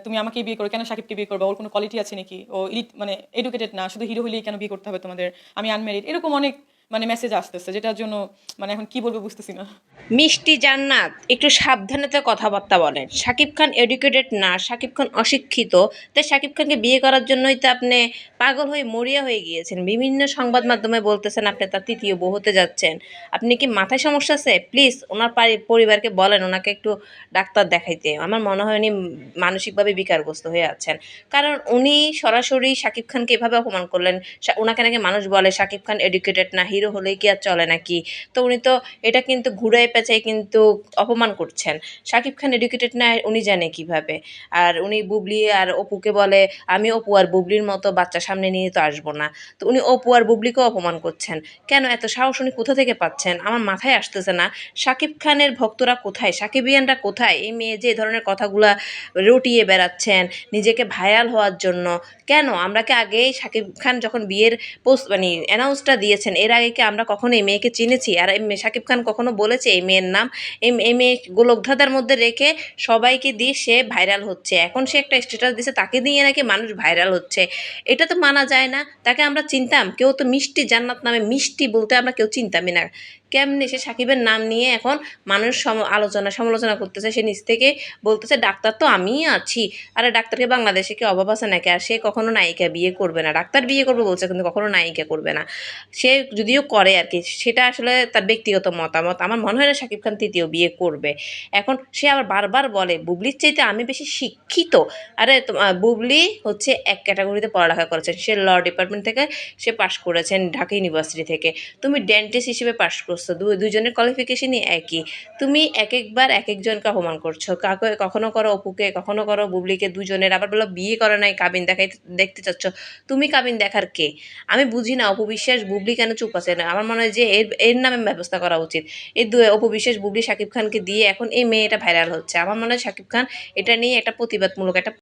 তুমি আমাকেই বিয়ে করো, কেন সাকিবকে বিয়ে করবা? ওর কোনো কোয়ালিটি আছে নাকি? ও মানে এডুকেটেড না, শুধু হিরো হইলেই কেন বিয়ে করতে হবে তোমাদের? আমি আনম্যারিড। এরকম অনেক মানে মেসেজ আসতেছে, যেটার জন্য মানে এখন কি বলবো বুঝতেছি না। মিষ্টি জান্নাত, একটু সাবধানতে কথাবার্তা বলেন। শাকিব খান এডুকেটেড না, শাকিব খান অশিক্ষিত। তাই শাকিব খানকে বিয়ে করার জন্যই তো আপনি পাগল হয়ে মরিয়া হয়ে গিয়েছেন। বিভিন্ন সংবাদ মাধ্যমে বলতেছেন আপনি তার তৃতীয় বউ হতে যাচ্ছেন। আপনি কি মাথায় সমস্যা আছে? প্লিজ ওনার পরিবারকে বলেন ওনাকে একটু ডাক্তার দেখাইতে। আমার মনে হয় উনি মানসিকভাবে বিকারগ্রস্ত হয়ে আছেন। কারণ উনি সরাসরি শাকিব খানকে এভাবে অপমান করলেন। ওনাকে নাকি মানুষ বলে শাকিব খান এডুকেটেড না, হিরো হলেই কি আর চলে নাকি? তো উনি তো এটা কিন্তু ঘুরায় পেঁচায় কিন্তু অপমান করছেন। শাকিব খান এডুকেটেড না উনি জানে কিভাবে? আর উনি বুবলি আর অপুকে বলে, আমি অপু আর বুবলির মতো বাচ্চা সামনে নিয়ে তো আসবো না। তো উনি অপু আর বুবলিকেও অপমান করছেন। কেন এত সাহস উনি কোথা থেকে পাচ্ছেন? আমার মাথায় আসতেছে না। শাকিব খানের ভক্তরা কোথায়? সাকিবিয়ানরা কোথায়? এই মেয়ে যে এই ধরনের কথাগুলা রটিয়ে বেড়াচ্ছেন নিজেকে ভাইরাল হওয়ার জন্য। কেন? আমরা কি আগেই শাকিব খান যখন বিয়ের মানে অ্যানাউন্সটা দিয়েছেন, এর আগে কি আমরা কখনো এই মেয়েকে চিনেছি? আর এই শাকিব খান কখনো বলেছে এই মেয়ের নাম? এই মেয়ে গোলকধাঁধার মধ্যে রেখে সবাইকে দিয়ে সে ভাইরাল হচ্ছে। এখন সে একটা স্ট্যাটাস দিছে, তাকে দিয়ে নাকি মানুষ ভাইরাল হচ্ছে। এটা তো মানা যায় না। তাকে আমরা চিনতাম? কেউ তো মিষ্টি জান্নাত নামে মিষ্টি বলতে আমরা কেউ চিনতামই না। কেমনে সে সাকিবের নাম নিয়ে এখন মানুষ আলোচনা সমালোচনা করতেছে? সে নিজ থেকে বলতেছে ডাক্তার তো আমিই আছি। আরে ডাক্তারকে বাংলাদেশে কি অভাব আছে নাকি? আর সে কখনো নায়িকা বিয়ে করবে না। ডাক্তার বিয়ে করবে বলছে কিন্তু কখনো নায়িকা করবে না। সে যদিও করে আর কি, সেটা আসলে তার ব্যক্তিগত মতামত। আমার মনে হয় না শাকিব খান তৃতীয় বিয়ে করবে। এখন সে আবার বারবার বলে বুবলির চাইতে আমি বেশি শিক্ষিত। আরে বুবলি হচ্ছে এক ক্যাটাগরিতে পড়ালেখা করেছেন। সে ল ডিপার্টমেন্ট থেকে সে পাশ করেছেন ঢাকা ইউনিভার্সিটি থেকে। তুমি ডেন্টিস্ট হিসেবে পাশ করছো, দুইজনের কোয়ালিফিকেশনই একই। তুমি এক একবার এক একজনকে অপমান করছো। কাউকে কখনো করো অপুকে, কখনো করো বুবলিকে, দুজনের। আবার বলো বিয়ে করে নাই, কাবিন দেখতে চাচ্ছ। তুমি কাবিন দেখার কে? আমি বুঝি না অপু বিশ্বাস বুবলি কেন চুপ আছে না। আমার মনে হয় যে এর এর নামে ব্যবস্থা করা উচিত। এই অপু বিশ্বাস বুবলি শাকিব খানকে দিয়ে এখন এই মেয়েটা ভাইরাল হচ্ছে। আমার মনে হয় শাকিব খান এটা নিয়ে একটা প্রতিবাদমূলক একটা